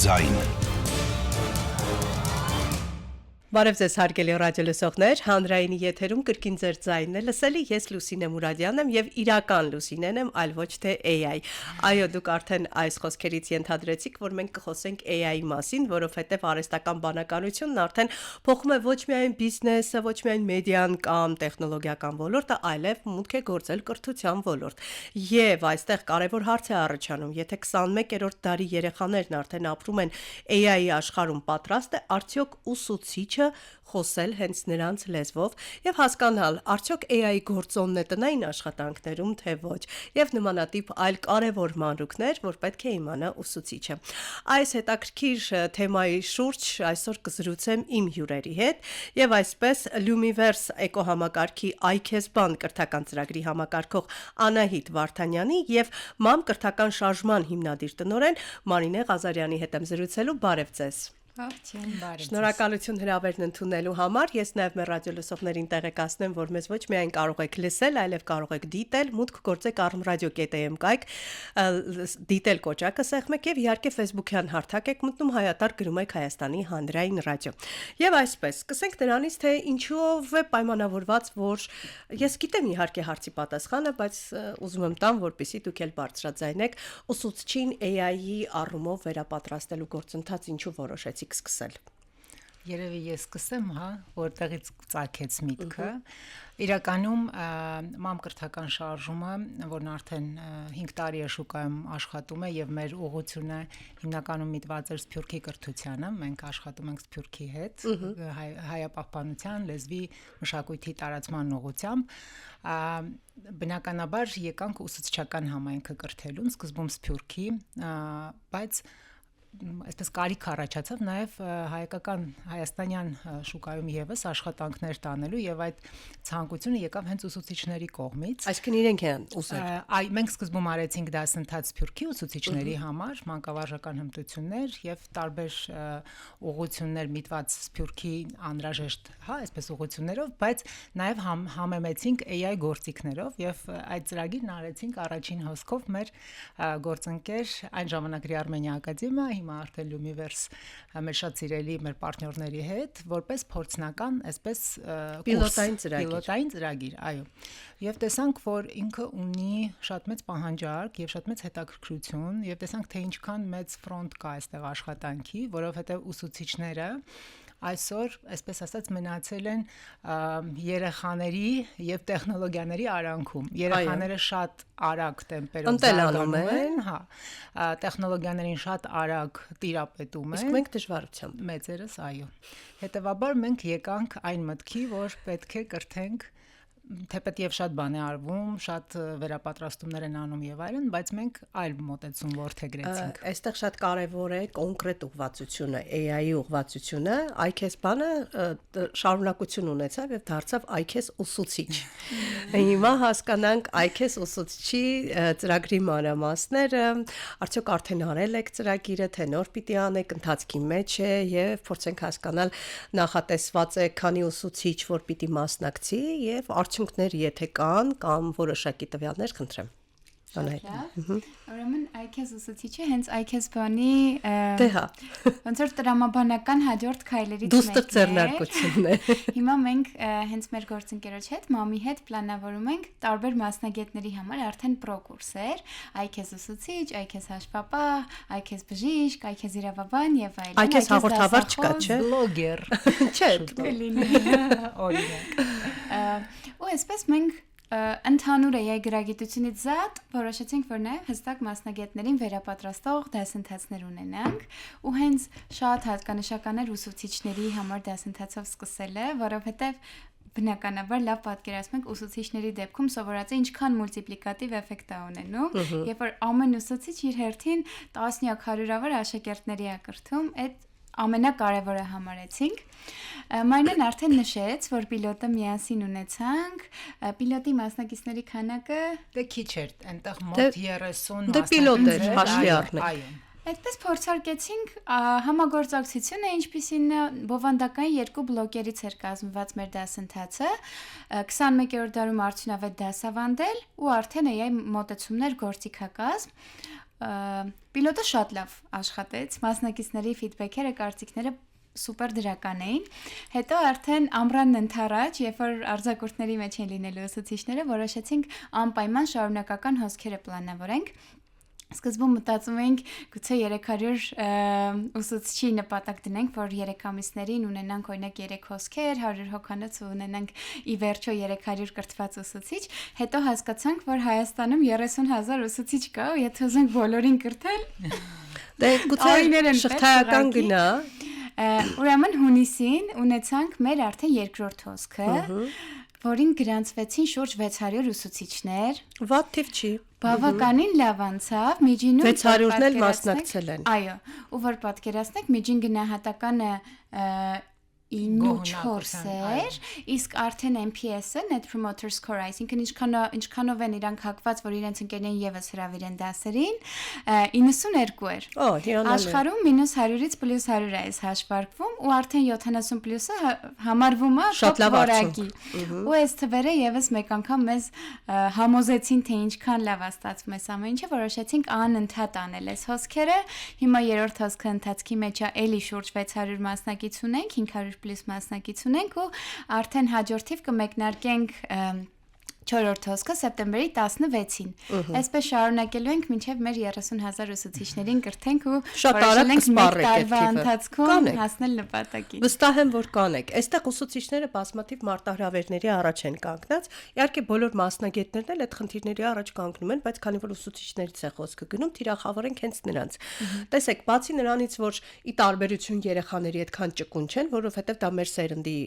ձայն։ Բարև ձեզ հարգելի ռադիոլսողներ, հանրայինի եթերում կրկին ձեր ձայնն է լսելի, ես Լուսինե Մուրադյանն եմ եւ իրական Լուսինեն եմ, այլ ոչ թե AI։ Այո, դուք արդեն այս խոսքերից ենթադրեցիք, որ մենք կխոսենք AI-ի մասին, որովհետեւ արհեստական բանականությունն արդեն փոխում է ոչ միայն բիզնեսը, ոչ միայն մեդիան կամ տեխնոլոգիական ոլորտը, այլև մուտք է գործել կրթության ոլորտ։ Եվ այստեղ կարևոր հարց է առաջանում, եթե 21-րդ դարի երեխաներն արդեն ապրում են AI-ի աշխարհում, պատրաստ է արդյոք ուսուցիչը խոսել հենց նրանց լեզվով եւ հասկանալ արդյոք AI գործոնն է տնային աշխատանքներում թե ոչ եւ նմանատիպ այլ կարեւոր մանրուքներ, որ պետք է իմանա ուսուցիչը։ Այս հետաքրքիր թեմայի շուրջ այսօր կզրուցեմ իմ հյուրերի հետ եւ այսպես Lumiverse էկոհամակարգի iKesban կրթական ծրագրի համակարգող Անահիտ Վարդանյանի եւ MAM կրթական շարժման հիմնադիր տնօրեն Մարինե Ղազարյանի հետ եմ զրուցելու։ Բարև ձեզ։ Շնորհակալություն հրավերն ընդունելու համար։ Ես նաև մեր ռադիոլսողներին տեղեկացնեմ, որ մեզ ոչ միայն կարող եք լսել, այլև կարող եք դիտել, մուտք գործեք armradio.am կայք, դիտել կոճակը սեղմեք եւ իհարկե Facebook-յան հարթակ եք մտնում Հայատար գրում եք Հայաստանի հանրային ռադիո։ Եվ այսպես, սկսենք նրանից, թե ինչով է պայմանավորված, որ ես գիտեմ իհարկե հարցի պատասխանը, բայց ուզում եմ տամ, որպեսզի դուք էլ բարձրաձայնեք ուսուցչին AI-ի առումով վերապատրաստելու գործընթաց ինչու որոշեցիք սկսել։ Երևի ես սկսեմ, որտեղից ծագեց միտքը։ Իրականում MAM կրթական շարժումը, որն արդեն 5 տարի է շուկայում աշխատում է եւ մեր ուղղությունը հիմնականում միտված էր Սփյուռքի կրթությանը, մենք աշխատում ենք Սփյուռքի հետ, հայապահպանության, լեզվի, մշակույթի տարածման ուղղությամբ, բնականաբար եկանք ուսուցչական համայնքը կրթելուն, սկզբում Սփյուռքի, բայց այսպես կարիք առաջացավ նաև հայաստանյան շուկայում եւս աշխատանքներ տանելու եւ այդ ցանկությունը եկավ հենց ուսուցիչների կողմից։ Այսինքն իրենք են ուզել։ Այ մենք սկզբում արեցինք դասընթաց Սփյուռքի ուսուցիչների համար, մանկավարժական հմտություններ եւ տարբեր ուղղություններ միտված Սփյուռքի անհրաժեշտ, այսպես ուղղություններով, բայց նաև համեմեցինք AI գործիքներով եւ այդ ծրագիրն արեցինք առաջին հոսքով մեր գործընկեր այն ժամանակի Armenia Academy հիմա արդեն Lumiverse մեր շատ սիրելի մեր պարտներների հետ, որպես փորձնական, այսպես պիլոտային ծրագիր, այո։ Եվ տեսանք, որ ինքը ունի շատ մեծ պահանջարկ եւ շատ մեծ հետաքրքրություն, եւ տեսանք, թե ինչքան մեծ ֆրոնտ կա այստեղ աշխատանքի, որովհետեւ ուսուցիչները այսօր, այսպես ասած, մնացել են երեխաների եւ տեխնոլոգիաների արանքում։ Երեխաները շատ արագ տեմպերով ընտելանում են, տեխնոլոգիաներին շատ արագ տիրապետում են։ Իսկ մենք դժվարությամբ։ Մեծերս, այո։ Հետևաբար մենք եկանք այն մտքի, որ պետք է կրթենք թեպետ եւ շատ բան է արվում, շատ վերապատրաստումներ են անում եւ այլն, բայց մենք այլ մոտեցում որդեգրեցինք։ Այստեղ շատ կարեւոր է կոնկրետ ուղղվածությունը, AI-ի ուղղվածությունը, iKesban-ը շարունակություն ունեցավ եւ դարձավ iKes ուսուցիչ։ Հիմա հասկանանք iKes ուսուցչի ծրագրի մանրամասները, արդյոք արդեն արել եք ծրագիրը, թե նոր պիտի անեք, ընթացքի մեջ է եւ փորձենք հասկանալ նախատեսված է քանի ուսուցիչ, որ պիտի մասնակցի եւ արդյունքներ եթե կան կամ որոշակի տվյալներ խնդրեմ։ Ուրեմն iKes ուսուցիչը հենց iKesban-ի դե հա ոնց որ տրամաբանական հաջորդ քայլերից դուստր ձեռնարկությունն է։ Հիմա մենք հենց մեր գործընկերոջ հետ, MAM-ի հետ պլանավորում ենք տարբեր մասնագետների համար արդեն պրոկուրսեր, iKes ուսուցիչ, iKes հաշվապահ, iKes բժիշկ, iKes իրավաբան եւ այլն։ iKes հաղորդավար չկա, չէ՞։ Բլոգեր։ Չէ, օրինակ։ Ու այսպես մենք ընդհանուր AI գրագիտությունից զատ որոշեցինք, որ նաև հստակ մասնագետներին վերապատրաստող դասընթացներ ունենանք ու հենց շատ հատկանշական էր ուսուցիչների համար դասընթացով սկսելը, որովհետև բնականաբար լավ պատկերացնում եք ուսուցիչների դեպքում սովորած է ինչքան մուլտիպլիկատիվ էֆեկտ է ունենում, երբ որ ամեն ուսուցիչ իր հերթին տասնյակ հարյուրավոր աշակերտների է կրթում, այդ ամենակարևորը համարեցինք։ Մարինեն արդեն նշեց, որ պիլոտը միասին ունեցանք, պիլոտի մասնակիցների քանակը դե քիչ էր, այնտեղ մոտ 30 դե պիլոտ էր, հաշվի առնենք։ Այո։ Այդպես փորձարկեցինք համագործակցությունը, ինչպիսին բովանդակային 2 բլոկերից էր կազմված մեր դասընթացը, 21-րդ դարում արդյունավետ դասավանդել ու արդեն AI մոտեցումներ գործիքակազմ, պիլոտը շատ լավ աշխատեց, մասնակիցների ֆիդբեքերը, կարծիքները սուպեր դրական էին։ Հետո արդեն ամռանն ընթառաջ, երբ որ արձակուրդների մեջ են լինելու ուսուցիչները, որոշեցինք անպայման շարունակական հոսքերը պլանավորենք։ Սկզբում մտածում էինք գուցե 300 ուսուցչի նպատակ դնենք, որ 3 ամիսներին ունենանք օրինակ 3 հոսքեր, 100 հոգանոց ու ունենանք ի վերջո 300 կրթված ուսուցիչ։ Հետո հասկացանք, որ Հայաստանում 30,000 ուսուցիչ կա, ու եթե ուզենք բոլորին կրթել, Դե գուցե շղթայական գնա։ Ուրեմն հունիսին ունեցանք մեր արդեն երկրորդ հոսքը, որին գրանցվեցին շուրջ 600 ուսուցիչներ։ Վատ թիվ չի։ Բավականին լավ անցավ, միջինում 600-ն էլ մասնակցել են։ Այո, ու որ պատկերացնեք, միջին գնահատականը 9.4 էր, իսկ արդեն NPS-ը Net Promoter Score, այսինքն ինչքանով են իրանք հակված, որ իրենց ընկերներին եւս հրավիրեն դասերին, 92 էր։ Օ, հիանալի։ Աշխարհում -100-ից +100 է հաշվարկվում, ու արդեն 70+-ը համարվում է շատ լավ որակի։ Ու այս թվերը եւս մեկ անգամ մեզ համոզեցին, թե ինչքան լավ է ստացվում այս ամեն ինչը, որոշեցինք անընդհատ անել այս հոսքերը։ Հիմա երրորդ հոսքը ընթացքի մեջ է, էլի շուրջ 600 մասնակից ունենք, 500 պլյուս մասնակից ունենք, ու արդեն հաջորդիվ կմեկնարկենք 4-րդ հոսքը սեպտեմբերի 16-ին։ Այսպես շարունակելու ենք մինչև մեր 30,000 ուսուցիչներին կրթենք ու որոշենք մեկ տարվա ընթացքում հասնել նպատակին։ Վստահ եմ, որ կանեք։ Այստեղ ուսուցիչները բազմաթիվ մարտահրավերների առաջ են կանգնած։ Իհարկե բոլոր մասնագետներն էլ այդ խնդիրների առաջ կանգնում են, բայց քանի որ ուսուցիչներից է խոսքը գնում, թիրախավորենք հենց նրանց։ Տեսեք, բացի նրանից, որ ի տարբերություն երեխաների այդքան ճկուն չեն, որովհետև դա մեր սերնդի,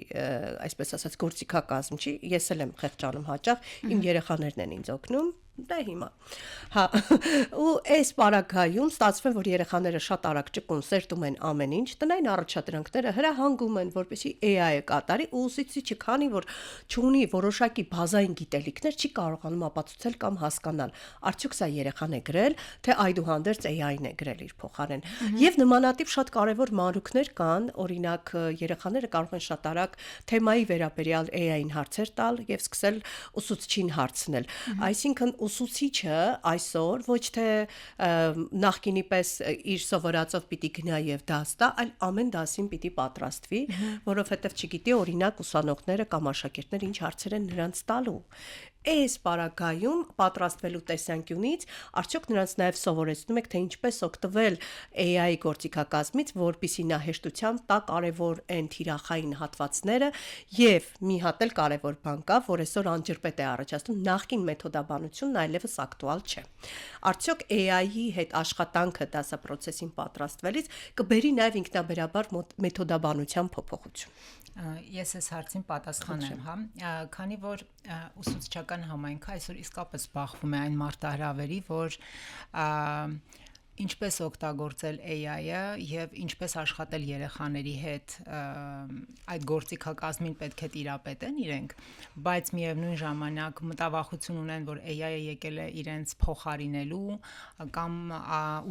այսպես ասած, գործիքակազմ չի, ես էլ եմ խեղճանում հաճախ, իմ երեխաներն են ինձ օգնում, դա հիմա։ Հա, ու այս պարագայում ստացվում է, որ երեխաները շատ արագ ճկուն սերտում են ամեն ինչ, տնային առաջադրանքները հրահանգում են, որպեսզի AI-ը կատարի, ու ուսուցիչը քանի որ չունի որոշակի բազային գիտելիքներ, չի կարողանում ապացուցել կամ հասկանալ, արդյոք սա երեխան է գրել, թե այդուհանդերձ AI-ն է գրել իր փոխարեն։ Եվ նմանատիպ շատ կարևոր մանրուքներ կան, օրինակ երեխաները կարող են շատ արագ թեմայի վերաբերյալ AI-ին հարցեր տալ եւ սկսել ուսուցչին հարցնել։ Այսինքն ուսուցիչը այսօր ոչ թե նախկինի պես իր սովորածով պիտի գնա եւ դաս տա, այլ ամեն դասին պիտի պատրաստվի, որովհետեւ չգիտի օրինակ ուսանողները կամ աշակերտները ինչ հարցեր են նրանց տալու։ Այս պարագայում պատրաստվելու տեսանկյունից արդյոք նրանց նաև սովորեցնում եք, թե ինչպես օգտվել AI գործիքակազմից, որպեսզի նա հեշտությամբ տա կարևոր այն թիրախային հատվածները, եւ մի հատ էլ կարևոր բան կա, որ այսօր անջրպետ է առաջացնում, նախկին մեթոդաբանությունն այլևս ակտուալ չէ։ Արդյոք AI-ի հետ աշխատանքը դասապրոցեսին պատրաստվելիս կբերի նաև ինքնաբերաբար մեթոդաբանության փոփոխություն։ Ես այս հարցին պատասխանեմ, հա, քանի որ ուսուցչական համայնքը այսօր իսկապես բախվում է այն մարտահրավերի, որ ինչպես օգտագործել AI-ը եւ ինչպես աշխատել երեխաների հետ, այդ գործիքակազմին պետք է տիրապետեն իրենք, բայց միևնույն ժամանակ մտավախություն ունեն, որ AI-ը եկել է իրենց փոխարինելու կամ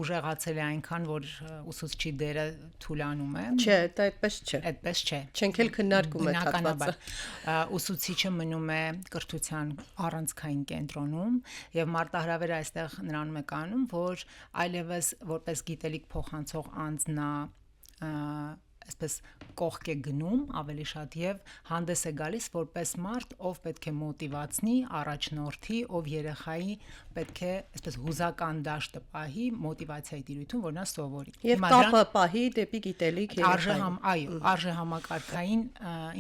ուժեղացել է այնքան, որ ուսուցչի դերը թուլանում է։ Չէ, դա այդպես չէ։ Այդպես չէ։ Չենք էլ քննարկում այդ հատվածը։ Ուսուցիչը մնում է կրթության առանցքային կենտրոնում եւ մարտահրավերը այստեղ նրանում է կանում, որ այլևս որպես գիտելիք փոխանցող անձ նա այսպես կողք է գնում ավելի շատ եւ հանդես է գալիս որպես մարդ, ով պետք է մոտիվացնի, առաջնորդի, ով երեխայի պետք է այսպես հուզական դաշտը պահի մոտիվացիայի տիրույթում, որ նա սովորի։ Եվ կապը պահի դեպի գիտելիք երեխային։ Այո, արժե համակարգային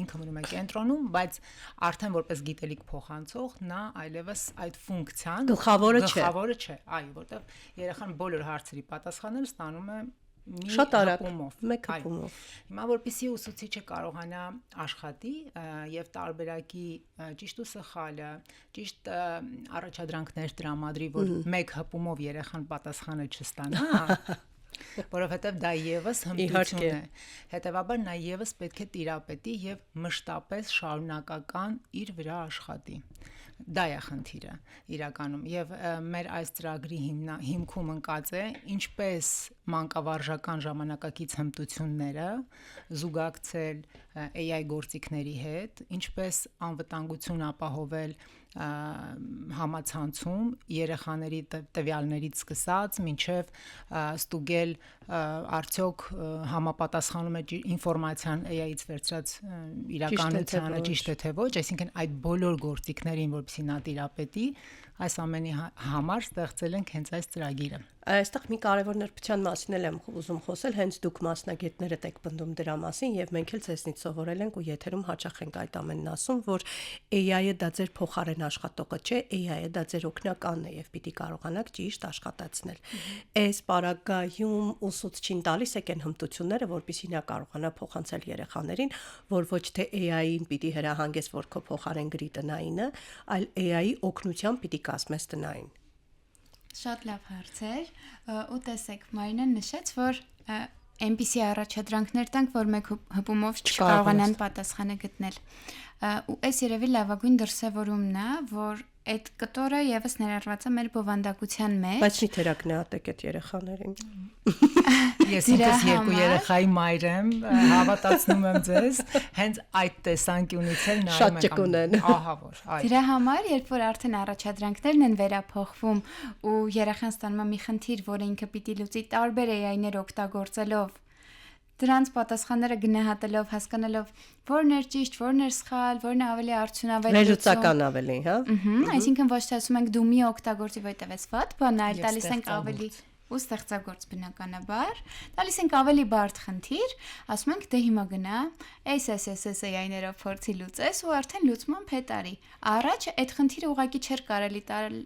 ինքը մնում է կենտրոնում, բայց արդեն որպես գիտելիք փոխանցող նա այլևս այդ ֆունկցիան գլխավորը չէ, այո, որտեղ երեխան բոլոր հարցերի պատասխանները ստանում է շատ արագ մեկ հպումով։ Հիմա որպեսզի ուսուցիչը կարողանա աշխատի եւ տարբերակի ճիշտ ու սխալը, ճիշտ առաջադրանքներ տրամադրի, որ մեկ հպումով երեխան պատասխանը չստանա, որովհետեւ դա եւս հմտություն է։ Հետևաբար նա եւս պետք է տիրապետի եւ մշտապես շարունակական իր վրա աշխատի։ Դա է խնդիրը իրականում եւ մեր այս ծրագրի հիմքում ընկած է ինչպես մանկավարժական ժամանակակից հմտությունները զուգակցել AI գործիքների հետ, ինչպես անվտանգություն ապահովել համացանցում երեխաների տվյալներից սկսած մինչև ստուգել արդյոք համապատասխանում է ինֆորմացիան AI-ից վերցրած իրականությանը ճիշտ է թե ոչ, այսինքն այդ բոլոր գործիքներին, որպեսզի նա տիրապետի, այս ամենի համար ստեղծել ենք հենց այս ծրագիրը։ Այստեղ մի կարևոր նրբության մասին եմ ուզում խոսել, հենց դուք մասնագետներդ եք պնդում դրա մասին եւ մենք էլ ցեսնից սովորել ենք ու եթերում հաճախ ենք այդ ամենն ասում, որ AI-ը դա ձեր փոխարեն աշխատողը չէ, AI-ը դա ձեր օգնականն է եւ պիտի կարողանաք ճիշտ աշխատացնել։ Այս պարագայում ուսուցչին տալիս եք այն հմտությունները, որպեսզի նա կարողանա փոխանցել երեխաներին, որ ոչ թե AI-ին պիտի հրահանգես, որ քո փոխարեն գրի տնայինը, այլ AI-ի օգնությամբ պիտի կասմես տնային։ Շատ լավ հարց էր, ու տեսեք, Մարինեն նշեց, որ այնպիսի առաջադրանքներ տանք, որ մեկ հպումով չկարողանան պատասխանը գտնել։ Ու այս երևի լավագույն դրսևորումն է, որ այդ կտորը եւս ներառված է մեր բովանդակության մեջ։ Բայց մի թերակնահատեք այդ երեխաներին։ Ես ինքս երկու երեխայի մայր եմ, հավատացնում եմ ձեզ, հենց այդ տեսանկյունից էլ նայում Շատ ճկուն են։ Ահա որ, այո։ Դրա համար, երբ որ արդեն առաջադրանքներն են վերափոխվում ու երեխան ստանում է մի խնդիր, որը ինքը պիտի լուծի տարբեր AI-ներ օգտագործելով, դրանց պատասխանները գնահատելով, հասկանալով, որն էր ճիշտ, որն էր սխալ, որն է ավելի արդյունավետ։ Վերլուծական ավելի, հա։ Այսինքն ոչ թե ասում ենք դու մի օգտագործի, որտեվ էս վատ բան է, այլ տալիս ենք ավելի ու ստեղծագործ բնականաբար, տալիս ենք ավելի բարդ խնդիր, ասում ենք դե հիմա գնա, այս AI-ներով փորձի լուծես ու արդեն լուծման փետարի։ Առաջ այդ խնդիրը ուղղակի չէր կարելի տալ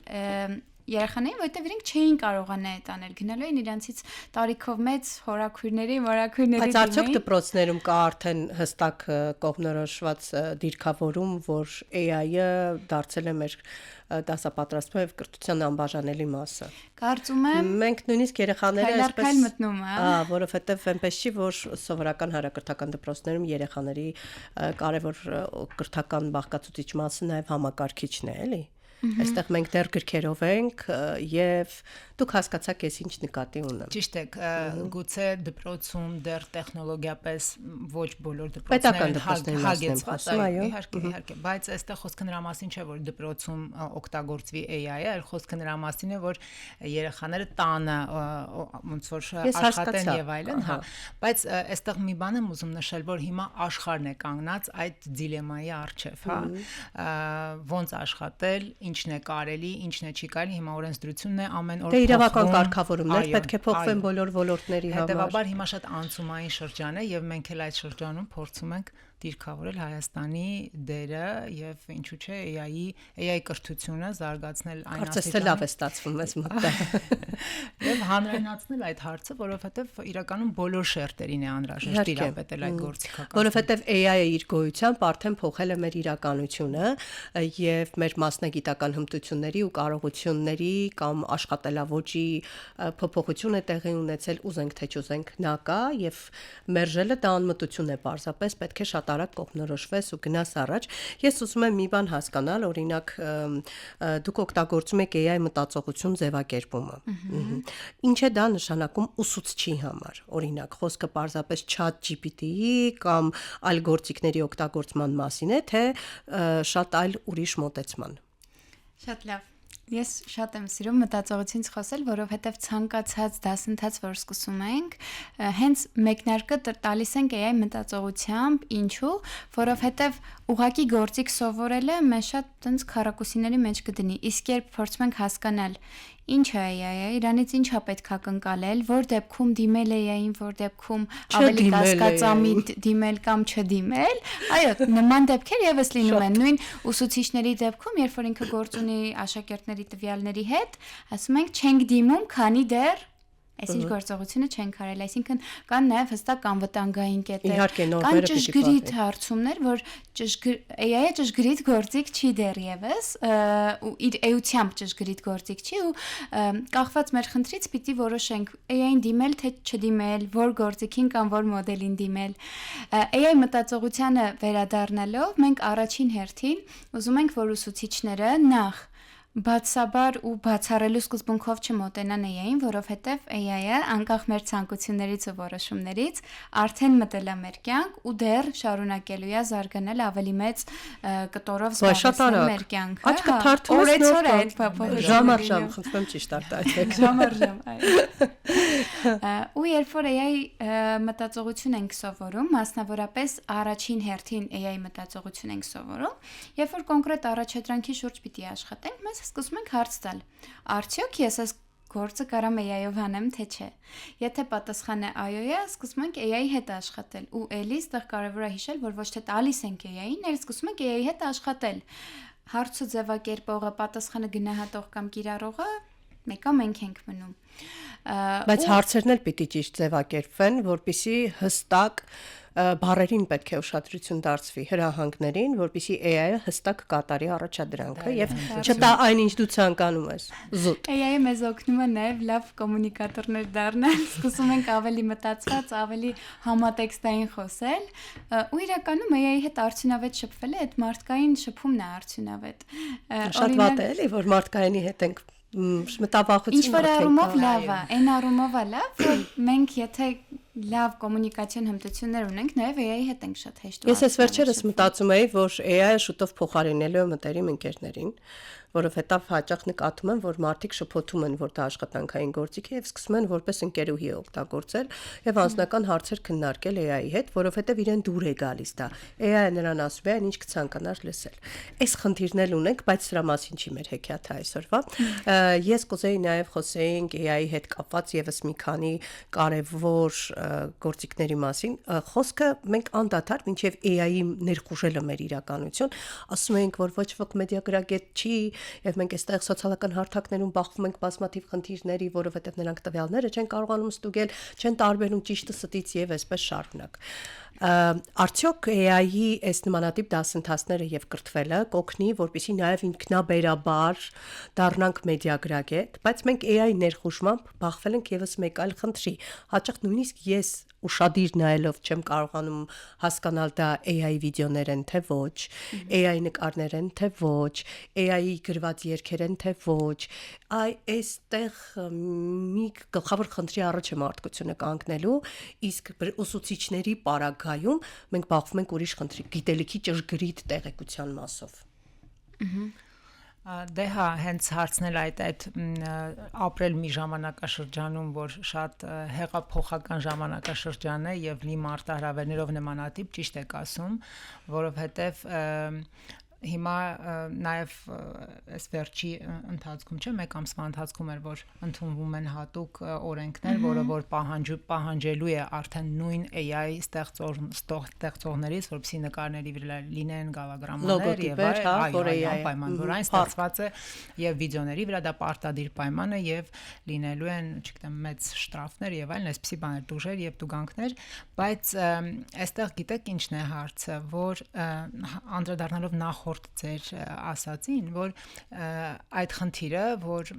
երեխաներին, որտեղ իրենք չէին կարողանա այդ անել, գնալու են իրանցից տարիքով մեծ հորաքույրների, մորաքույրների։ Բայց արդյոք դպրոցներում կա արդեն հստակ կողմնորոշված դիրքավորում, որ AI-ը դարձել է մեր դասապատրաստման եւ կրթության անբաժանելի մասը։ Կարծում եմ մենք նույնիսկ երեխաները այսպես մտնում է, որովհետեւ այնպես չի, որ սովորական հանրակրթական դպրոցներում երեխաների կարևոր կրթական բաղկացուցիչ մասը նաեւ համակարգիչն է, էլի։ Այստեղ մենք դեռ գրքերով ենք եւ դուք հասկացաք ես ինչ նկատի ունեմ։ Ճիշտ է, գուցե դպրոցում դեռ տեխնոլոգիապես ոչ բոլոր դպրոցները հագեցված են, իհարկե, բայց այստեղ խոսքը նրա մասին չէ, որ դպրոցում օգտագործվի AI-ը, այլ խոսքը նրա մասին է, որ երեխաները տանը ոնց որ աշխատեն եւ այլն, հա, բայց այստեղ մի բան եմ ուզում նշել, որ հիմա աշխարհն է կանգնած այդ դիլեմայի առջև, հա, ոնց աշխատել, ինչն է կարելի, ինչն է չի կարելի, հիմա օրենսդրությունն է ամեն օր իրավական կարգավորումներ պետք է փոխվեն բոլոր ոլորտների համար։ Հետևաբար հիմա շատ անցումային շրջան է եւ մենք էլ այդ շրջանում փորձում ենք դիրքավորել Հայաստանի դերը եւ ինչու՞ չէ AI կրթությունը զարգացնել այն ասեցի։ Կարծես թե լավ է ստացվում ես մտը։ Եվ հանրայնացնել այդ հարցը, որովհետեւ իրականում բոլոր շերտերին է անհրաժեշտ տիրապետել այդ գործիքակազմին։ Որովհետեւ AI-ը իր գոյությամբ արդեն փոխել է մեր իրականությունը եւ մեր մասնագիտական հմտությունների ու կարողությունների կամ աշխատելավոճի փոփոխություն է տեղի ունեցել, ուզենք թե չուզենք նա կա եւ մերժելը դա անմտություն է պարզապես, պետք է շատ արագ կողմնորոշվես ու գնաս առաջ։ Ես ուզում եմ մի բան հասկանալ, օրինակ դուք օգտագործում եք AI մտածողություն ձևակերպումը։ Ինչ է դա նշանակում ուսուցչի համար։ Օրինակ խոսքը պարզապես ChatGPT-ի կամ այլ գործիքների օգտագործման մասին է, թե շատ այլ ուրիշ մոտեցման։ Շատ լավ։ Ես շատ եմ սիրում մտածողությունից խոսել, որովհետև ցանկացած դասընթաց, որ սկսում ենք, հենց մեկնարկը տալիս ենք AI մտածողությամբ, ինչու, որովհետև ուղղակի գործիք սովորելը մեզ շատ տենց քառակուսիների մեջ կդնի, իսկ երբ փորձում ենք հասկանալ ինչ է AI-ը, իրանից ինչ է պետք կընկալել, որ դեպքում դիմել AI-ին, որ դեպքում ավելի կասկածամիտ դիմել կամ չդիմել, այո, նման դեպքեր եւս լինում են, նույն ուսուցիչների դեպքում, երբ որ ինքը գործ ունի աշակերտների տվյալների հետ, ասում ենք չենք դիմում, քանի դեռ այսինչ գործողությունը չեն կարել, այսինքն կան նաև հստակ անվտանգային կետեր, կան ճշգրիտ հարցումներ, որ AI-ը ճշգրիտ գործիք չի դեռևս, ու իր էությամբ ճշգրիտ գործիք չի ու կախված մեր խնդրից պիտի որոշենք AI-ին դիմել թե չդիմել, որ գործիքին կամ որ մոդելին դիմել։ AI մտածողությանը վերադառնալով մենք առաջին հերթին ուզում ենք, որ ուսուցիչները նախ բացաբար ու բացառելու սկզբունքով չմոտենան AI-ին, որովհետև AI-ը անկախ մեր ցանկություններից ու որոշումներից արդեն մտել է մեր կյանք ու դեռ շարունակելու է զարգանալ ավելի մեծ կտորով զբաղեցնել մեր կյանքը։ Աչքը թարթում ես օրեցօր այդ փոփոխությունները։ ժամ առ ժամ, խնդրեմ ճիշտ արտահայտեք։ Ժամ առ ժամ, այո։ Ու երբ որ AI մտածողություն ենք սովորում, մասնավորապես առաջին հերթին AI մտածողություն ենք սովորում, երբ որ կոնկրետ առաջադրանքի շուրջ պիտի աշխատենք, մենք սկսում ենք հարց տալ. արդյոք ես այս գործը կարամ AI-ով անեմ, թե չէ։ Եթե պատասխանը այո է, սկսում ենք AI-ի հետ աշխատել։ Ու էլի այստեղ կարևոր է հիշել, որ ոչ թե տալիս ենք AI-ին, այլ սկսում ենք AI-ի հետ աշխատել։ Հարցը ձևակերպողը, պատասխանը գնահատող կամ կիրառողը մեկը մենք ենք մնում։ Բայց հարցերն էլ պիտի ճիշտ ձևակերպվեն, որպեսզի հստակ բառերին պետք է ուշադրություն դարձվի, հրահանգներին, որպեսզի AI-ը հստակ կատարի առաջադրանքը եւ չտա այնինչ դու ցանկանում ես։ Զուտ։ AI-ը մեզ օգնում է նաեւ լավ կոմունիկատորներ դառնալ, սկսում ենք ավելի մտածված, ավելի համատեքստային խոսել, ու իրականում AI-ի հետ արդյունավետ շփվելը այդ մարդկային շփումն է արդյունավետ։ Շատ վատ է, էլի, որ մարդկայինի հետ ենք մտավախություն ինչ որ առումով լավ է, այն առումով է լավ, որ մենք եթե լավ կոմունիկացիոն հմտություններ ունենք, նաև AI-ի հետ ենք շատ հեշտ։ Ես այս վերջերս մտածում էի, որ AI-ը շուտով փոխարինելու է մտերիմ ընկերներին, որովհետև հաճախ նկատում եմ, որ մարդիկ շփոթում են, որ դա աշխատանքային գործիք է եւ սկսում են որպես ընկերուհի օգտագործել եւ անձնական հարցեր քննարկել AI-ի հետ, որովհետև իրեն դուր է գալիս դա։ AI-ը նրան ասում է, ինչ կցանկանար լսել։ Այս խնդիրն էլ ունենք, բայց սրա մասին չի մեր հեքիաթը այսօրվա։ Ես կուզեի նաեւ խոսեինք AI-ի հետ կապված եւս մի քանի կարեւոր գործիքների մասին, խոսքը մենք անդադար մինչև AI-ի ներխուժելը մեր իրականություն, ասում ենք, որ ոչ ոք մեդիագրագետ չի, եւ մենք այստեղ սոցիալական հարթակներում բախվում ենք բազմաթիվ խնդիրների, որովհետեւ նրանք տվյալները չեն կարողանում ստուգել, չեն տարբերում ճիշտը ստից եւ այսպես շարունակ։ Արդյոք AI-ի այս նմանատիպ դասընթացները եւ կրթվելը կօգնի, որպեսզի նաեւ ինքնաբերաբար դառնանք մեդիագրագետ, բայց մենք AI-ի ներխուժմամբ բախվել ենք եւս մեկ այլ խնդրի։ Հաճախ նույնիսկ ես ուշադիր նայելով չեմ կարողանում հասկանալ դա AI վիդեոներ են թե ոչ, AI նկարներ են թե ոչ, AI գրված երգեր են թե ոչ։ Այստեղ մի գլխավոր խնդրի առաջ է մարդկությունը կանգնելու, իսկ ուսուցիչների պարագայում մենք բախվում ենք ուրիշ խնդրի՝ գիտելիքի ճշգրիտ տեղեկության մասով։ Դե հա, հենց հարցնել այդ ապրել մի ժամանակաշրջանում, որ շատ հեղափոխական ժամանակաշրջան է եւ լի մարտահրավերներով նմանատիպ, ճիշտ եք ասում, որովհետեւ հիմա նաև այս վերջի ընթացքում չէ, մեկ ամսվա ընթացքում էր, որ ընդունվում են հատուկ օրենքներ, որը որ պահանջելու է արդեն նույն AI ստեղծողներից, որպեսզի նկարների վրա լինեն գալագրամաներ եւ պայմանավորային ստեղծված է եւ վիդեոների վրա դա պարտադիր պայման է եւ լինելու են, չգիտեմ, մեծ շտրաֆներ եւ այլն, այսպիսի բաներ, դուժեր եւ տուգանքներ, բայց այստեղ գիտեք ինչն է հարցը, որ անդրադառնալով նախ ձեր ասացին, որ այդ խնդիրը, որ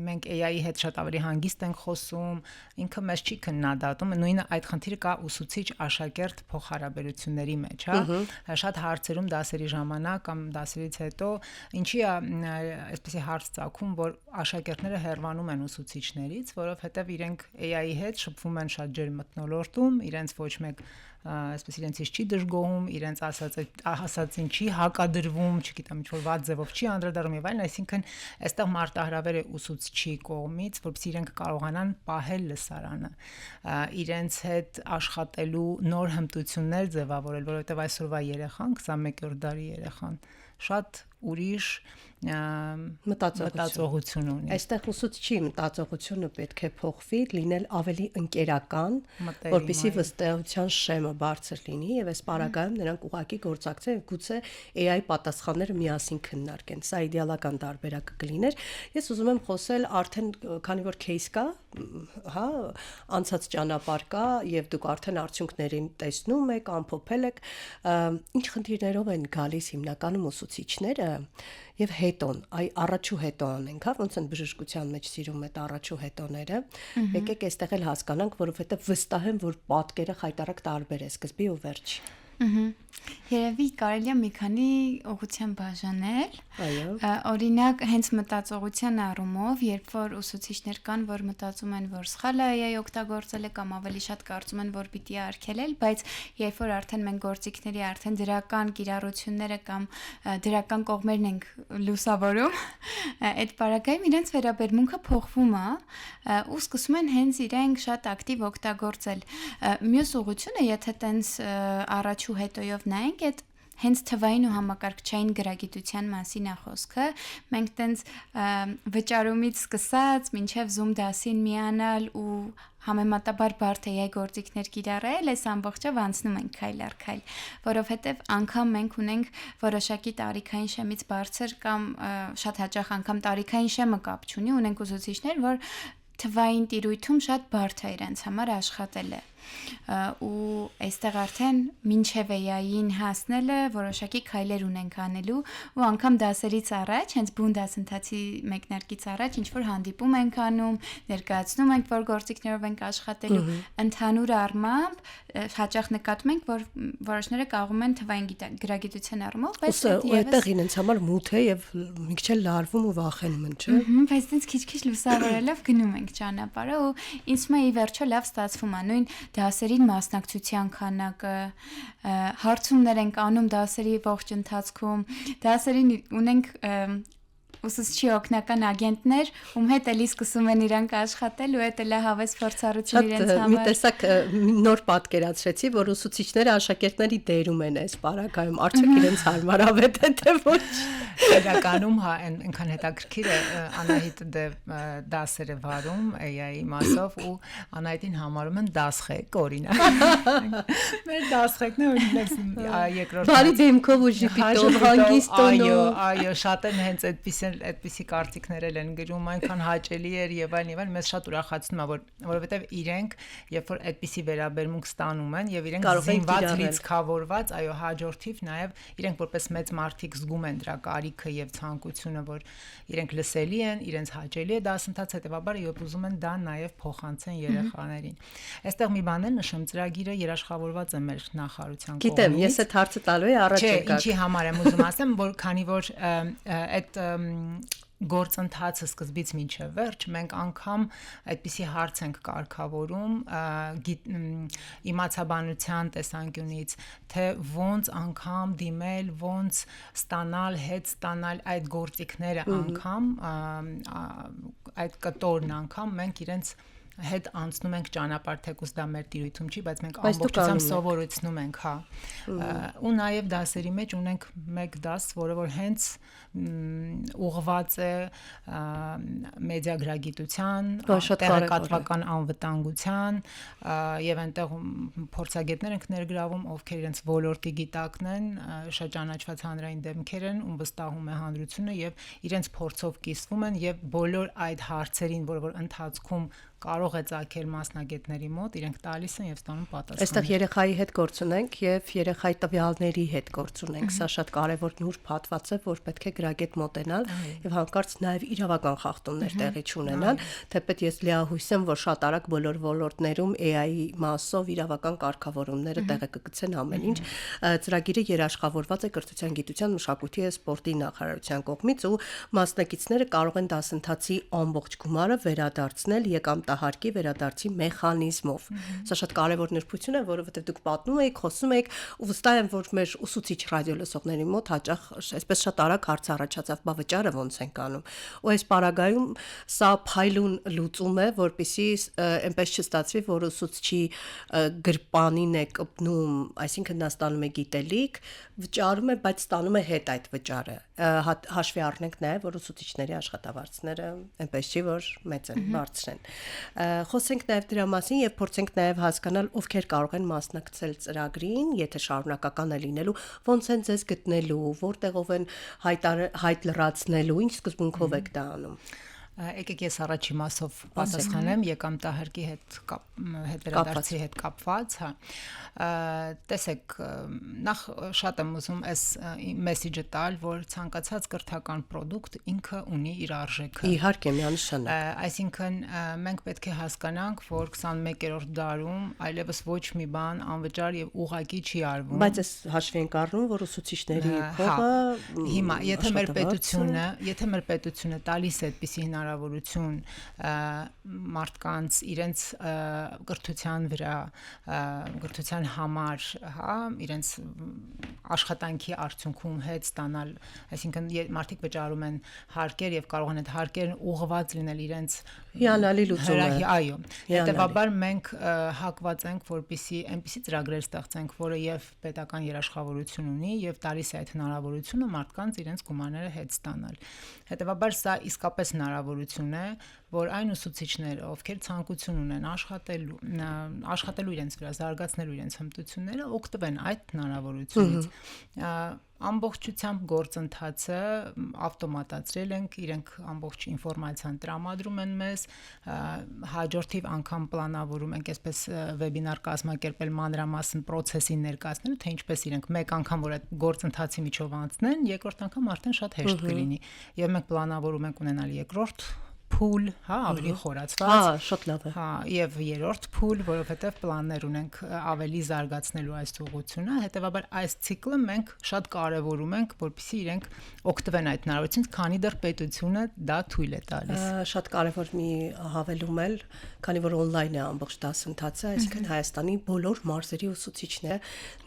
մենք AI-ի հետ շատ ավելի հանգիստ ենք խոսում, ինքը մեզ չի քննադատում, նույնը այդ խնդիրը կա ուսուցիչ աշակերտ փոխհարաբերությունների մեջ, հա, շատ հարցերում դասերի ժամանակ կամ դասերից հետո ինչի է այսպեսի հարց ծագում, որ աշակերտները հեռվանում են ուսուցիչներից, որովհետև իրենք AI-ի հետ շփվում են շատ ջերմտնոլորտում, իրենց ոչ մեկ այսպես իրենցից չի դժգոհում, իրենց ասածին չի հակադրվում, չգիտեմ, ինչ-որ վատ ձևով չի անդրադառնում եւ այլն, այսինքն այստեղ մարտահրավեր է ուսուցչի կողմից, որպեսզի իրենք կարողանան պահել լսարանը, իրենց հետ աշխատելու նոր հմտություններ ձևավորել, որովհետեւ այսօրվա երեխան, 21-րդ դարի երեխան, շատ ուրիշ մտածողություն ունի։ Այստեղ ուսուցչի մտածողությունը պետք է փոխվի, լինել ավելի ընկերական, որպեսզի վստահության շեմը բարձր լինի եւ այս պարագայում նրանք ուղակի գործակցեն եւ գուցե AI պատասխանները միասին քննարկեն։ Սա իդեալական տարբերակը կլիներ։ Ես ուզում եմ խոսել արդեն քանի որ кейս կա, հա, անցած ճանապարհ կա եւ դուք արդեն արդյունքներին տեսնում եք, ամփոփել եք, ինչ խնդիրներով են գալիս հիմնականում ուսուցիչները եւ հետոն, առաջու հետո անենք, հա, ոնց են բժշկության մեջ սիրում այդ առաջու հետոները։ Եկեք այստեղ էլ հասկանանք, որովհետեւ վստահ եմ, որ պատկերը խայտարակ տարբեր է սկզբի ու վերջի։ Երևի կարելի է մի քանի ուղղության բաժանել։ Այո։ Օրինակ, հենց մտածողության առումով, երբ որ ուսուցիչներ կան, որ մտածում են, որ սխալ է AI օգտագործել կամ ավելի շատ կարծում են, որ պիտի արգելել, բայց երբ որ արդեն մենք գործիքների արդեն դրական կիրառությունները կամ դրական կողմերն ենք լուսավորում, այդ պարագայում իրենց վերաբերմունքը փոխվում է ու սկսում են հենց իրենք շատ ակտիվ օգտագործել։ Մյուս ուղղությունը, եթե տենց առաջ ու հետոյով նայենք, այդ հենց թվային ու համակարգչային գրագիտության մասին է խոսքը, մենք տենց վճարումից սկսած մինչև Zoom դասին միանալ ու համեմատաբար բարդ AI գործիքներ կիրառել, այս ամբողջով անցնում ենք քայլ առ քայլ, որովհետև անգամ մենք ունենք որոշակի տարիքային շեմից բարձր կամ շատ հաճախ անգամ տարիքային շեմը կապ չունի, ունենք ուսուցիչներ, որ թվային տիրույթում շատ բարդ է իրենց համար աշխատելը ու այստեղ արդեն մինչև AI-ին հասնելը որոշակի քայլեր ունենք անելու ու անգամ դասերից առաջ, հենց բուն դասընթացի մեկնարկից առաջ ինչ որ հանդիպում ենք անում, ներկայացնում ենք, որ գործիքներով ենք աշխատելու, ընդհանուր առմամբ հաճախ նկատում ենք, որ որոշները կարողում են թվային գրագիտության առումով, բայց այդտեղ իրենց համար մութ է եւ մի քիչ լարվում ու վախենում են, չէ՞։ Բայց դից քիչ-քիչ լուսավորելով գնում ենք ճանապարհը ու ինձ թվում է ի վերջո լավ ստացվում է նույն դասերին մասնակցության քանակը, հարցումներ ենք անում դասերի ողջ ընթացքում, դասերին ունենք ուսուցչի օգնական ագենտներ, ում հետ էլի սկսում են իրանք աշխատել ու այդ էլա հավես փորձառություն իրենց համար։ Մի տեսակ նոր պատկերացրեցի, որ ուսուցիչները աշակերտների դերում են այս պարագայում, արդյոք իրենց հարմարավետ է թե ոչ։ Իրականում հա այնքան հետաքրքիր է Անահիտ դասերը վարում AI-ի մասով ու Անահիտին համարում են դասղեկ օրինակ։ Մեր դասղեկն է օրինակ երկրորդ։ Բարի դեմքով ու ժպիտով, հանգիստ տոնով։ Այո, շատ են հենց այդպիսի կարծիքներ են գրում, այնքան հաճելի էր եւ այլն, մեզ շատ ուրախացնում է, որովհետեւ իրենք, երբ որ այդպիսի վերաբերմունք ստանում են եւ իրենք զինված լիցքավորված, այո, հաջորդիվ նաեւ իրենք որպես մեծ մարդիկ զգում են դրա կարիքը եւ ցանկությունը, որ իրենք լսելի են, իրենց հաճելի է դասընթաց, հետեւաբար եւ ուզում են դա նաեւ փոխանցեն երեխաներին։ Այստեղ մի բան նշեմ, ծրագիրը երաշխավորված է մեր նախարարության կողմից։ Գիտեմ, ես այդ հարցը տալու եմ առաջ եկա։ Չէ, ինչի համար եմ ուզում ասեմ, որ քանի որ այդ գործընթացը սկզբից մինչև վերջ մենք անգամ այդպիսի հարց ենք կարգավորում իմացաբանության տեսանկյունից, թե ոնց անգամ դիմել, ոնց ստանալ, հետ ստանալ այդ գործիքները անգամ, այդ կտորն անգամ մենք իրենց հետ անցնում ենք ճանապարհ, թեկուզ դա մեր տիրույթում չի, բայց մենք ամբողջությամբ սովորեցնում ենք, հա։ Ու նաև դասերի մեջ ունենք մեկ դաս, որը որ հենց ուղղված է մեդիագրագիտության, տեղեկատվական անվտանգության եւ այնտեղ փորձագետներ ենք ներգրավում, ովքեր իրենց ոլորտի գիտակն են, շրջանաչված հանրային դեմքեր են, ում վստահում է հանրությունը եւ իրենց փորձով կիսվում են եւ բոլոր այդ հարցերին, որ ընթացքում կարող է ցակել մասնագետների մոտ, իրենք տալիս են եւ ստանում պատասխան։ Այստեղ երեխայի հետ գործ ունենք եւ երեխայի տվյալների հետ գործ ունենք։ Սա շատ կարեւոր նուրբ հատված է, որ պետք է գրագետ մոտենալ եւ հանկարծ նաեւ իրավական խախտումներ տեղի չունենան, թեպետ ես լիահույս եմ, որ շատ արագ բոլոր ոլորտներում AI-ի մասով իրավական կարգավորումները տեղը կգցեն ամեն ինչ։ Ծրագիրը երաշխավորված է Կրթության, գիտության, մշակույթի եւ սպորտի նախարարության կողմից ու մասնակիցները կարող են դասընթացի ամբողջ գումարը վերադարձնել եկամտահարկի վերադարձի մեխանիզմով։ Սա շատ կարևոր նրբություն է, որովհետեւ դուք պատմում եք, խոսում եք ու վստահ եմ, որ մեր ուսուցիչ ռադիոլսողների մոտ հաճախ այսպես շատ արագ հարց առաջացավ, բա վճարը ոնց ենք անում։ Ու այս պարագայում սա փայլուն լուծում է, որպեսզի այնպես չստացվի, որ ուսուցչի գրպանին է կպնում, այսինքն նա ստանում է գիտելիք, վճարում է, բայց ստանում է հետ այդ վճարը։ Հաշվի առնենք նաև, որ ուսուցիչների աշխատավարձները այնպես չի, որ մեծ են, բարձր են։ Խոսենք նաև դրա մասին եւ փորձենք նաև հասկանալ ովքեր կարող են մասնակցել ծրագրին, եթե շարունակական է լինելու, ոնց են ձեզ գտնելու, որտեղով են հայտ լրացնելու, ինչ սկզբունքով եք դա անում։ Եկեք ես առաջի մասով պատասխանեմ եկամտահարկի հետ վերադարձի հետ կապված, հա։ Տեսեք, նախ շատ եմ ուզում այս մեսեջը տալ, որ ցանկացած կրթական product ինքը ունի իր արժեքը։ Իհարկե, միանշանակ։ Այսինքն մենք պետք է հասկանանք, որ 21-րդ դարում այլևս ոչ մի բան անվճար եւ ուղղակի չի արվում։ Բայց այս հաշվի ենք առնում, որ ուսուցիչների փողը հիմա եթե մեր պետությունը տալիս է այդպիսի հնարավորություն մարդկանց իրենց կրթության վրա, կրթության համար, հա, իրենց աշխատանքի արդյունքում հետ ստանալ, այսինքն մարդիկ վճարում են հարկեր եւ կարող են այդ հարկերն ուղղված լինել իրենց հիանալի լուծումը։ Այո, հետեւաբար մենք հակված ենք, որպեսզի այնպիսի ծրագրեր ստեղծենք, որը եւ պետական երաշխավորություն ունի եւ տալիս է այդ հնարավորությունը մարդկանց իրենց գումարները հետ ստանալ։ Հետեւաբար սա իսկապես հնարավորություն է, որ այն ուսուցիչները, ովքեր ցանկություն ունեն աշխատելու իրենց վրա, զարգացնելու իրենց հմտությունները, օգտվեն այդ հնարավորությունից։ Ամբողջությամբ գործընթացը ավտոմատացրել ենք, իրենք ամբողջ ինֆորմացիան տրամադրում են մեզ, հաջորդիվ անգամ պլանավորում ենք այսպես վեբինար կազմակերպել մանրամասն process-ին ներկայացնելու, թե ինչպես իրենք մեկ անգամ որ այդ գործընթացի միջով անցնեն, երկրորդ անգամ արդեն շատ հեշտ կլինի։ Եվ մենք պլանավորում ենք ունենալ երկրորդ փուլ, հա, ավելի խորացված։ Հա, շատ լավ է։ Հա, եւ երրորդ փուլ, որովհետեւ պլաններ ունենք ավելի զարգացնելու այս ուղղությունը, հետեւաբար այս ցիկլը մենք շատ կարեւորում ենք, որպեսզի իրենք օգտվեն այդ հնարավորությունից, քանի դեռ պետությունը դա թույլ է տալիս։ Շատ կարևոր մի հավելում էլ, քանի որ on-line է ամբողջ դասընթացը, այսինքն Հայաստանի բոլոր մարզերի ուսուցիչները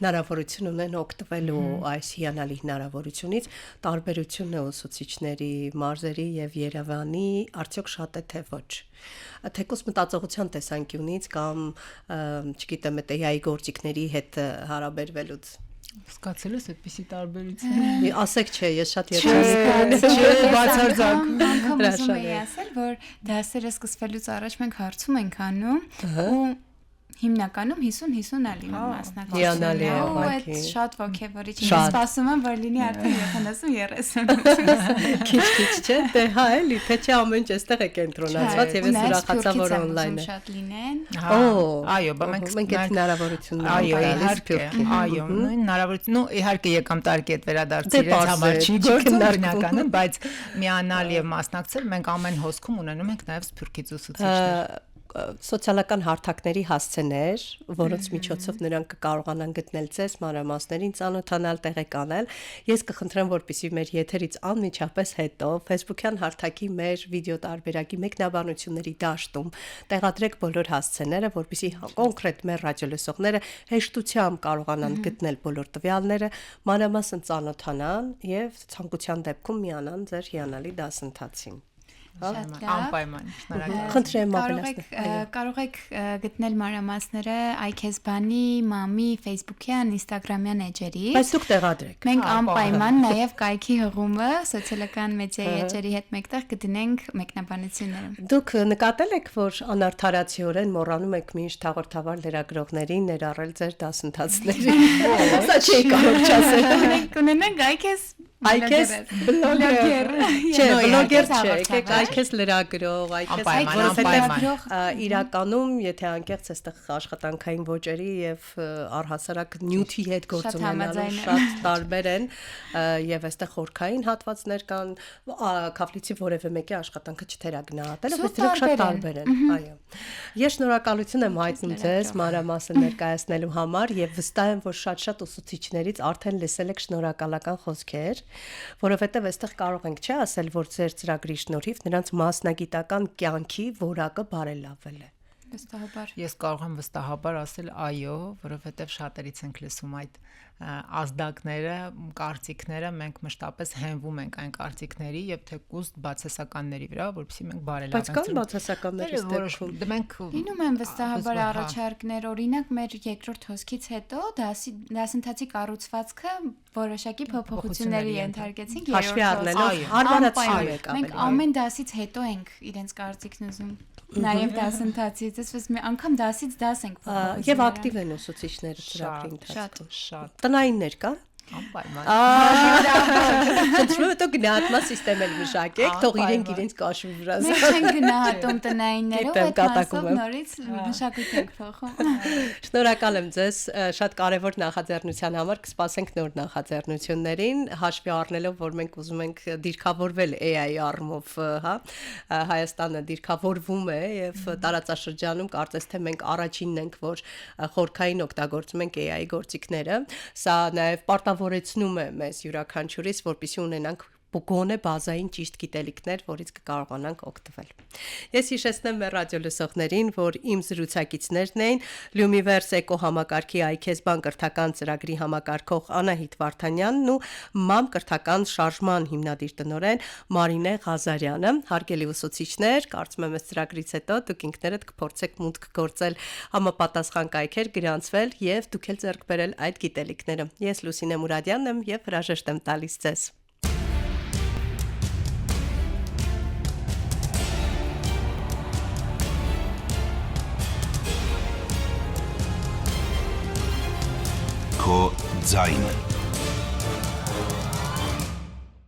հնարավորություն ունեն օգտվելու այս հիանալի հնարավորությունից, տարբերությունը ուսուցիչների մարզերի եւ Երևանի արդյոք շատ է թե ոչ։ Թեկուզ մտածողության տեսանկյունից կամ, չգիտեմ, AI գործիքների հետ հարաբերվելուց Սկացել ես այդպիսի տարբերություն։ Ասեք չէ, ես շատ երջանիկ եմ, բացարձակ։ Անգամ ուզում եի ասել, որ դասերը սկսվելուց առաջ մենք հարցում ենք անում ու հիմնականում 50-50 է լինում Հիանալի է, մասնակիցները։ ուղղակի։ Այդ շատ ոգևորիչ է։ Ես սպասում եմ, որ լինի արդեն 70-30։ Քիչ չէ, դե հա էլի, թե չէ ամեն ինչ այստեղ է կենտրոնացված եւ ես ուրախացա, որ on-line է։ Շատ լինեն։ Այո, բա մենք այդ հնարավորությունն այո, իհարկե, այո, նույն հնարավորություն, ու իհարկե եկամտարկի հետ վերադարձի իրենց համար չի գործում բնականon, բայց միանալ եւ մասնակցել մենք ամեն հոսքում ունենում ենք նաեւ Սփյուռքից ուսուցիչներ։ Սոցիալական հարթակների հասցեներ, որոնց միջոցով նրանք կկարողանան գտնել ձեզ մանրամասներին, ծանոթանալ, տեղեկանել։ Ես կխնդրեմ, որպեսզի մեր եթերից անմիջապես հետո Facebook-յան հարթակի մեր վիդեո տարբերակի մեկնաբանությունների դաշտում տեղադրեք բոլոր հասցեները, որպեսզի կոնկրետ մեր ռադիոլսողները հեշտությամբ կարողանան գտնել բոլոր տվյալները, մանրամասն ծանոթանան եւ ցանկության դեպքում միանան ձեր հիանալի դասընթացին։ Անպայման, շնորհակալ։ Խնդրեմ ապելացնել։ Կարող եք գտնել մանրամասները iKesbani, Mami, Facebook-յան, Instagram-յան էջերից։ Բայց դուք տեղադրեք։ Մենք անպայման նաև կայքի հղումը սոցիալական մեդիայի էջերի հետ մեկտեղ կդնենք մեկնաբանությունները։ Դուք նկատել եք, որ անարդարացիորեն մոռանում եք միշտ հաղորդավար լրագրողներին ներառել ձեր դասընթացների։ Սա չի կարող չասել։ Կունենանք iKes բլոգեր։ Չէ, բլոգեր չէ, եկեք iKes լրագրող, iKes որովհետև իրականում, եթե անկեղծ այստեղ աշխատանքային ոճերի եւ առհասարակ նյութի հետ գործ ունենալու շատ տարբեր են եւ այստեղ խորքային հատվածներ կան, Քավլիցի որևէ մեկի աշխատանքը չթերագնահատել, բայց դրանք շատ տարբեր են, այո։ Ես շնորհակալություն եմ հայտնում ձեզ մանրամասն ներկայացնելու համար եւ վստահ եմ, որ շատ ուսուցիչներից արդեն լսել եք շնորհակալական խոսքեր, որովհետև այստեղ կարող ենք չէ ասել, որ ձեր ծրագրի շնորհիվ նրանց մասնագիտական կյանքի որակը բարելավել է։ Վստահաբար։ Ես կարող եմ վստահաբար ասել այո, որովհետև շատերից ենք լսում այդ ազդակները, կարծիքները, մենք մշտապես հենվում ենք այն կարծիքների եւ թեկուզ բացասականների վրա, որովհետեւ մենք բարելավենք։ Բայց կան բացասականների ստեղծում։ Մենք լինում են վստահաբար առաջարկներ, օրինակ մեր երկրորդ հոսքից հետո դասընթացի կառուցվածքը որոշակի փոփոխությունների ենթարկեցինք հաշվի առնելով հարմարացնում եք ավելի։ Մենք ամեն դասից հետո ենք իրենց կարծիքն ուզում։ Նաև դասընթացից, այսպես մի անգամ դասից դաս ենք փոխում։ Եվ ակտիվ են ուսուցիչները ծրագրի ընթացքում։ Շատ։ Տնայիններ կա։ Անպայման։ Խնդրում եմ, գնահատման համակարգ էլ մշակեք, թող իրենք կաշվի վրա։ Մենք չենք գնահատում տնայիններով, Գիտեմ, այդ կատակում մասով եմ։ նորից մշակույթ ենք փոխում։ Շնորհակալ եմ ձեզ շատ կարևոր նախաձեռնության համար, կսպասենք նոր նախաձեռնություններին, հաշվի առնելով, որ մենք ուզում ենք դիրքավորվել AI առումով, հա, Հայաստանը դիրքավորվում է եւ տարածաշրջանում կարծես թե մենք առաջինն ենք, որ խորքային օգտագործում ենք AI գործիքները, սա նաեւ պարտավորեցնում է մեզ յուրաքանչյուրիս, որպեսզի ունենանք գոնե բազային ճիշտ գիտելիքներ, որից կկարողանանք օգտվել։ Ես հիշեցնեմ մեր ռադիոլսողներին, որ իմ զրուցակիցներն էին Lumiverse էկոհամակարգի iKESBAN կրթական ծրագրի համակարգող Անահիտ Վարդանյանն ու MAM կրթական շարժման հիմնադիր տնօրեն Մարինե Ղազարյանը։ Հարգելի ուսուցիչներ, կարծում եմ այս ծրագրից հետո դուք ինքներդ կփորձեք մուտք գործել համապատասխան կայքեր գրանցվել եւ դուք էլ ձեռք բերել այդ գիտելիքները։ Ես Լուսինե Մուրադյանն եմ եւ հրաժեշտ եմ տալիս ձեզ։ Քո ձայնը